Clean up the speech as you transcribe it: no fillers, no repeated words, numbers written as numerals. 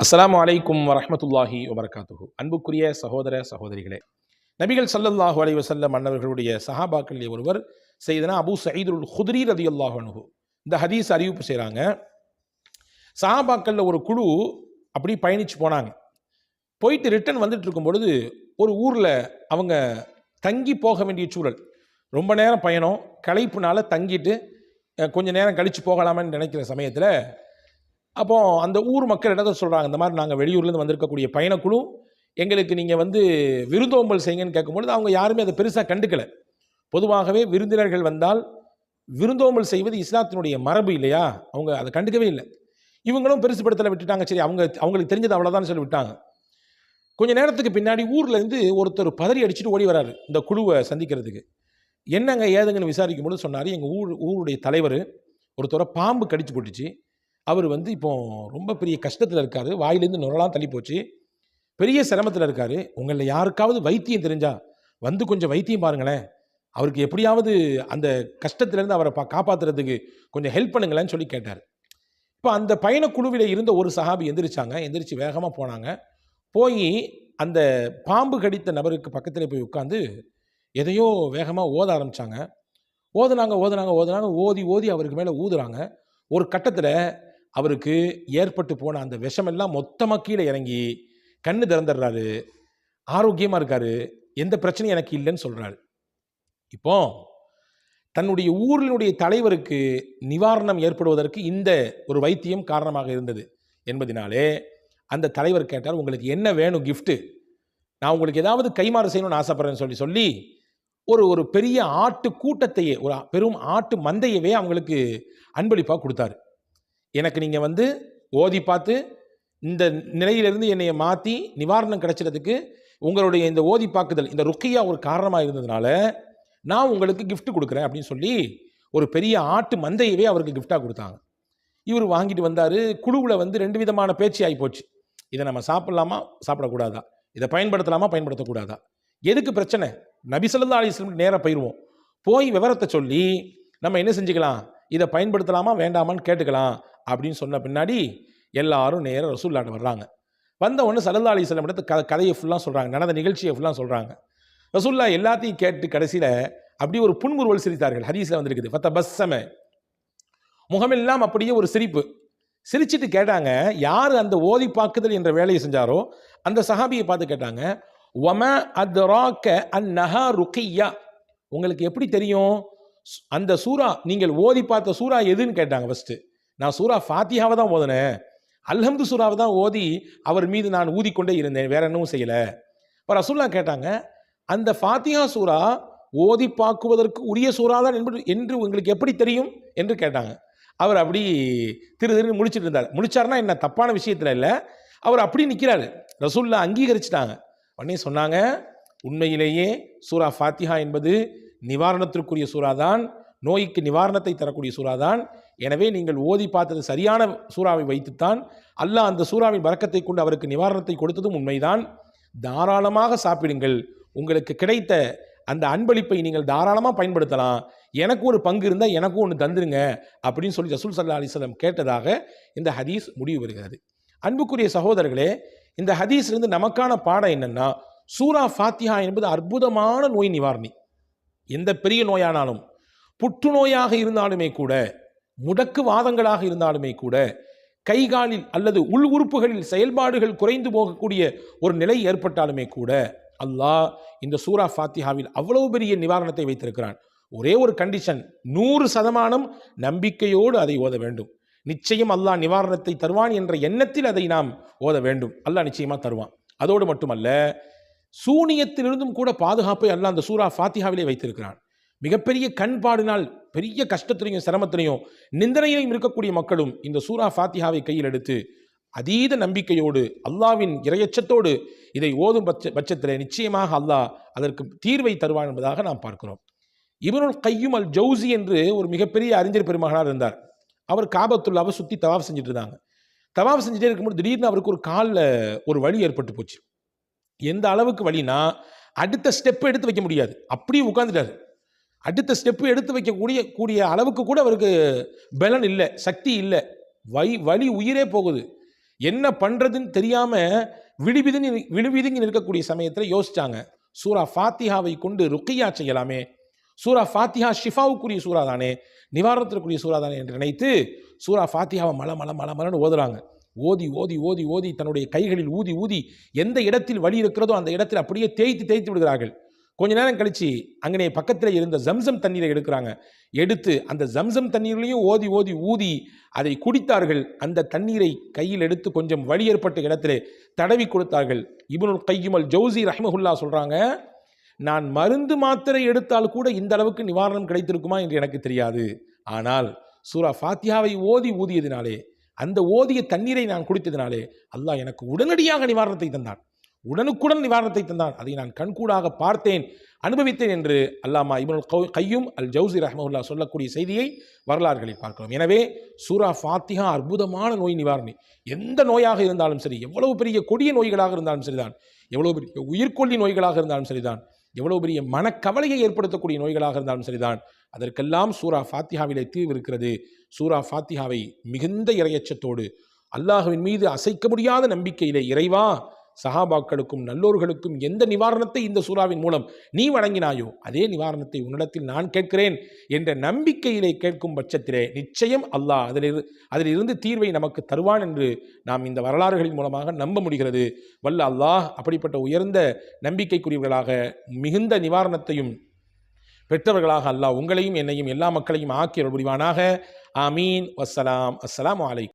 அஸ்ஸலாமு அலைக்கும் வரஹ்மத்துல்லாஹி வபரகாத்துஹு. அன்புக்குரிய சகோதர சகோதரிகளே, நபிகள் ஸல்லல்லாஹு அலைஹி வஸல்லம் அன்னவர்களுடைய சஹாபாக்களில் ஒருவர் சையதுனா அபூ சயீதுல் குத்ரி ரலியல்லாஹு அன்ஹு இந்த ஹதீஸ் அறிவிப்பு செய்கிறாங்க. சஹாபாக்களில் ஒரு குழு அப்படி பயணிச்சு போனாங்க. போயிட்டு ரிட்டர்ன் வந்துட்டு இருக்கும் பொழுது ஒரு ஊரில் அவங்க தங்கி போக வேண்டிய சூழல். ரொம்ப நேரம் பயணம், களைப்புனால தங்கிட்டு கொஞ்சம் நேரம் கழித்து போகலாமான்னு நினைக்கிற சமயத்தில் அப்போ அந்த ஊர் மக்கள் என்ன சொல்கிறாங்க, இந்த மாதிரி நாங்கள் வெளியூர்லேருந்து வந்திருக்கக்கூடிய பயணக்குழு, எங்களுக்கு நீங்கள் விருந்தோம்பல் செய்யுங்கன்னு கேட்கும்பொழுது அவங்க யாருமே அதை பெருசாக கண்டுக்கலை. பொதுவாகவே விருந்தினர்கள் வந்தால் விருந்தோம்பல் செய்வது இஸ்லாத்தினுடைய மரபு இல்லையா, அவங்க அதை கண்டுக்கவே இல்லை. இவங்களும் பெருசுப்படுத்தலை, விட்டுட்டாங்க. சரி, அவங்களுக்கு தெரிஞ்சது அவ்வளோதான் சொல்லி விட்டாங்க. கொஞ்ச நேரத்துக்கு பின்னாடி ஊர்லேருந்து ஒருத்தர் பதறி அடிச்சுட்டு ஓடி வராரு இந்த குழுவை சந்திக்கிறதுக்கு. என்னங்க ஏதுங்கன்னு விசாரிக்கும் போது சொன்னார், எங்கள் ஊருடைய தலைவர் ஒருத்தரை பாம்பு கடிச்சு போட்டுச்சு. அவர் இப்போ ரொம்ப பெரிய கஷ்டத்தில் இருக்கார், வாயிலேருந்து நுரலாம் தள்ளி போச்சு, பெரிய சிரமத்தில் இருக்கார். உங்களில் யாருக்காவது வைத்தியம் தெரிஞ்சா கொஞ்சம் வைத்தியம் பாருங்களேன், அவருக்கு எப்படியாவது அந்த கஷ்டத்திலேருந்து அவரை காப்பாற்றுறதுக்கு கொஞ்சம் ஹெல்ப் பண்ணுங்களேன்னு சொல்லி கேட்டார். இப்போ அந்த பயணக்குழுவில் இருந்த ஒரு சஹாபி எந்திரிச்சு வேகமாக போனாங்க. போய் அந்த பாம்பு கடித்த நபருக்கு பக்கத்தில் போய் உட்காந்து எதையோ வேகமாக ஓத ஆரம்பித்தாங்க. ஓதுனாங்க, ஓதி அவருக்கு மேலே ஊதுறாங்க. ஒரு கட்டத்தில் அவருக்கு ஏற்பட்டு போன அந்த விஷமெல்லாம் மொத்தமாக கீழே இறங்கி கண்ணு திறந்துடுறாரு, ஆரோக்கியமாக இருக்காரு, எந்த பிரச்சனையும் எனக்கு இல்லைன்னு சொல்கிறாரு. இப்போ தன்னுடைய ஊரினுடைய தலைவருக்கு நிவாரணம் ஏற்படுவதற்கு இந்த ஒரு வைத்தியம் காரணமாக இருந்தது என்பதினாலே அந்த தலைவர் கேட்டார், உங்களுக்கு என்ன வேணும் கிஃப்ட்டு, நான் உங்களுக்கு ஏதாவது கைமாறு செய்யணும்னு ஆசைப்படுறேன்னு சொல்லி ஒரு பெரிய ஆட்டு கூட்டத்தையே, ஒரு பெரும் ஆட்டு மந்தையவே அவங்களுக்கு அன்பளிப்பாக கொடுத்தாரு. எனக்கு நீங்கள் ஓதி பார்த்து இந்த நிலையிலிருந்து என்னை மாற்றி நிவாரணம் கிடைச்சிறதுக்கு உங்களுடைய இந்த ஓதி பார்க்குதல், இந்த ருக்கியா ஒரு காரணமாக இருந்ததுனால நான் உங்களுக்கு கிஃப்ட் கொடுக்குறேன் அப்படின்னு சொல்லி ஒரு பெரிய ஆட்டு மந்தையவே அவருக்கு கிஃப்டாக கொடுத்தாங்க. இவர் வாங்கிட்டு வந்தார். குழுவில் ரெண்டு விதமான பேச்சு ஆகி போச்சு. இதை நம்ம சாப்பிடலாமா சாப்பிடக்கூடாதா, இதை பயன்படுத்தலாமா பயன்படுத்தக்கூடாதா, எதுக்கு பிரச்சனை, நபி ஸல்லல்லாஹு அலைஹி வஸல்லம் நேராக போயிடுவோம், போய் விவரத்தை சொல்லி நம்ம என்ன செஞ்சுக்கலாம், இதை பயன்படுத்தலாமா வேண்டாமான்னு கேட்டுக்கலாம் அப்படின்னு சொன்ன பின்னாடி எல்லாரும் நேராக ரசூலுல்லாஹ்ட்ட வர்றாங்க. வந்த உடனே ஸல்லல்லாஹு அலைஹி வஸல்லம் இடத்து கதையை ஃபுல்லாக சொல்கிறாங்க, நடந்த நிகழ்ச்சியை ஃபுல்லாக சொல்கிறாங்க. ரசூலுல்லாஹ் எல்லாத்தையும் கேட்டு கடைசியில் அப்படி ஒரு புன்முறுவல் சிரித்தார்கள். ஹதீஸில் வந்திருக்குது, ஃபதபஸ்ஸம, முகமெல்லாம் அப்படியே ஒரு சிரிப்பு. சிரிச்சிட்டு கேட்டாங்க, யார் அந்த ஓதி பாக்குதல் என்ற வேலையை செஞ்சாரோ அந்த சஹாபியை பார்த்து கேட்டாங்க, வமா அத்ராக அன்னஹா ருக்கியா, உங்களுக்கு எப்படி தெரியும் அந்த சூரா, நீங்கள் ஓதி பார்த்த சூரா எதுன்னு கேட்டாங்க. ஃபர்ஸ்ட் நான் சூரா ஃபாத்திஹாவை தான் ஓதினேன், அல்ஹம்து சூராவை தான் ஓதி அவர் மீது நான் ஊதிக்கொண்டே இருந்தேன், வேற என்னவும் செய்யலை. இப்போ ரசூலுல்லாஹ் கேட்டாங்க, அந்த ஃபாத்திஹா சூரா ஓதி பார்க்குவதற்கு உரிய சூறா தான் என்று உங்களுக்கு எப்படி தெரியும் என்று கேட்டாங்க. அவர் அப்படி திரு முடிச்சுட்டு இருந்தார். முடிச்சார்னா என்ன, தப்பான விஷயத்தில் இல்லை, அவர் அப்படி நிற்கிறாரு. ரசூலுல்லாஹ் அங்கீகரிச்சிட்டாங்க. உடனே சொன்னாங்க, உண்மையிலேயே சூரா ஃபாத்திஹா என்பது நிவாரணத்திற்குரிய சூறா தான், நோய்க்கு நிவாரணத்தை தரக்கூடிய சூறா தான். எனவே நீங்கள் ஓதி பார்த்தது சரியான சூறாவை வைத்துத்தான் அல்லாஹ் அந்த சூறாவின் பரக்கத்தை கொண்டு அவருக்கு நிவாரணத்தை கொடுத்ததும் உண்மைதான். தாராளமாக சாப்பிடுங்கள், உங்களுக்கு கிடைத்த அந்த அன்பளிப்பை நீங்கள் தாராளமாக பயன்படுத்தலாம், எனக்கு ஒரு பங்கு இருந்தால் எனக்கும் ஒன்று தந்துருங்க அப்படின்னு சொல்லி ரசூல் ஸல்லல்லாஹு அலைஹி வஸல்லம் கேட்டதாக இந்த ஹதீஸ் முடிவு வருகிறது. அன்புக்குரிய சகோதரர்களே, இந்த ஹதீஸ்லேருந்து நமக்கான பாடம் என்னன்னா, சூரா ஃபாத்திஹா என்பது அற்புதமான நோய் நிவாரணி. எந்த பெரிய நோயானாலும், புற்றுநோயாக இருந்தாலுமே கூட, முடக்கு வாதங்களாக இருந்தாலுமே கூட, கைகாலில் அல்லது உள் உறுப்புகளில் செயல்பாடுகள் குறைந்து போகக்கூடிய ஒரு நிலை ஏற்பட்டாலுமே கூட அல்லாஹ் இந்த சூரா ஃபாத்திஹாவில் அவ்வளவு பெரிய நிவாரணத்தை வைத்திருக்கிறான். ஒரே ஒரு கண்டிஷன், 100% நம்பிக்கையோடு அதை ஓத வேண்டும். நிச்சயம் அல்லாஹ் நிவாரணத்தை தருவான் என்ற எண்ணத்தில் அதை நாம் ஓத வேண்டும். அல்லாஹ் நிச்சயமாக தருவான். அதோடு மட்டுமல்ல, சூனியத்திலிருந்தும் கூட பாதுகாப்பை அல்லாஹ் அந்த சூரா ஃபாத்திஹாவிலே வைத்திருக்கிறான். மிகப்பெரிய கண்பாடினால் பெரிய கஷ்டத்திலையும் சிரமத்திலையும் நிந்தனையிலையும் இருக்கக்கூடிய மக்களும் இந்த சூரா ஃபாத்திஹாவை கையில் எடுத்து அதீத நம்பிக்கையோடு அல்லாவின் இறையச்சத்தோடு இதை ஓதும் பட்சத்தில் நிச்சயமாக அல்லாஹ் அதற்கு தீர்வை தருவான் என்பதாக நாம் பார்க்கிறோம். இப்னுல் கையும் அல் ஜௌசி என்று ஒரு மிகப்பெரிய அறிஞர் பெருமகனார் இருந்தார். அவர் காபத்துல்லாவை சுற்றி தவாஃப் செஞ்சுட்டு இருந்தாங்க. தவாஃப் செஞ்சுட்டே இருக்கும்போது திடீர்னு அவருக்கு ஒரு காலில் ஒரு வலி ஏற்பட்டு போச்சு. எந்த அளவுக்கு வலினா, அடுத்த ஸ்டெப் எடுத்து வைக்க முடியாது, அப்படியே உட்காந்துட்டார். அடுத்த ஸ்டெப்பு எடுத்து வைக்கக்கூடிய அளவுக்கு கூட அவருக்கு பலன் இல்லை, சக்தி இல்லை, வலி உயிரே போகுது. என்ன பண்றதுன்னு தெரியாம விடுவிதுங்கி இருக்கக்கூடிய சமயத்தில் யோசிச்சாங்க, சூரா ஃபாத்திஹாவை கொண்டு ருக்கியா செய்யலாமே, சூரா ஃபாத்திஹா ஷிஃபாவுக்குரிய சூறா தானே, நிவாரணத்திற்குரிய சூறா தானே என்று நினைத்து சூரா ஃபாத்திஹாவை மலன்னு ஓதுறாங்க. ஓதி ஓதி ஓதி ஓதி தன்னுடைய கைகளில் ஊதி ஊதி எந்த இடத்தில் வலி இருக்கிறதோ அந்த இடத்தில் அப்படியே தேய்த்து விடுகிறார்கள். கொஞ்ச நேரம் கழிச்சு அங்கனே பக்கத்தில் இருந்த ஜம்சம் தண்ணீரை எடுக்கிறாங்க. எடுத்து அந்த ஜம்சம் தண்ணீர்லையும் ஓதி ஓதி ஊதி அதை குடித்தார்கள். அந்த தண்ணீரை கையில் எடுத்து கொஞ்சம் வலி ஏற்பட்ட இடத்திலே தடவி கொடுத்தார்கள். இப்னுல் கையிம் அல் ஜௌசி ரஹ்மஹுல்லா சொல்றாங்க, நான் மருந்து மாத்திரை எடுத்தால் கூட இந்த அளவுக்கு நிவாரணம் கிடைத்திருக்குமா என்று எனக்கு தெரியாது. ஆனால் சூரா ஃபாத்திஹாவை ஓதி ஊதியதினாலே, அந்த ஓதிய தண்ணீரை நான் குடித்ததினாலே அல்லாஹ் எனக்கு உடனடியாக நிவாரணத்தை தந்தான், உடனுக்குடன் நிவாரணத்தை தந்தான். அதை நான் கண்கூடாக பார்த்தேன், அனுபவித்தேன் என்று அல்லாமா இப்னுல் கையும் அல் ஜௌசி ரஹ்மஹுல்லா சொல்லக்கூடிய செய்தியை வரலாறுகளில் பார்க்கிறோம். எனவே சூரா ஃபாத்திஹா அற்புதமான நோய் நிவாரணி. எந்த நோயாக இருந்தாலும் சரி, எவ்வளவு பெரிய கொடிய நோய்களாக இருந்தாலும் சரிதான், எவ்வளவு பெரிய உயிர்கொல்லி நோய்களாக இருந்தாலும் சரிதான், எவ்வளவு பெரிய மனக்கவலையை ஏற்படுத்தக்கூடிய நோய்களாக இருந்தாலும் சரிதான், அதற்கெல்லாம் சூரா ஃபாத்திஹாவிலே தீர்வு இருக்கிறது. சூரா ஃபாத்திஹாவை மிகுந்த இறையச்சத்தோடு அல்லாஹ்வின் மீது அசைக்க முடியாத நம்பிக்கையிலே, இறைவா சஹாபாக்களுக்கும் நல்லோர்களுக்கும் எந்த நிவாரணத்தை இந்த சூறாவின் மூலம் நீ வழங்கினாயோ அதே நிவாரணத்தை உன்னிடத்தில் நான் கேட்கிறேன் என்ற நம்பிக்கையிலே கேட்கும் பட்சத்திலே நிச்சயம் அல்லாஹ் அதிலிருந்து தீர்வை நமக்கு தருவான் என்று நாம் இந்த வரலாறுகளின் மூலமாக நம்ப முடிகிறது. வல்ல அல்லாஹ் அப்படிப்பட்ட உயர்ந்த நம்பிக்கைக்குரியவர்களாக மிகுந்த நிவாரணத்தையும் பெற்றவர்களாக அல்லாஹ் உங்களையும் என்னையும் எல்லா மக்களையும் ஆக்கி அருள் புரிவானாக. ஆமீன். வஸ்ஸலாம். அஸ்ஸலாமு அலைக்கும்.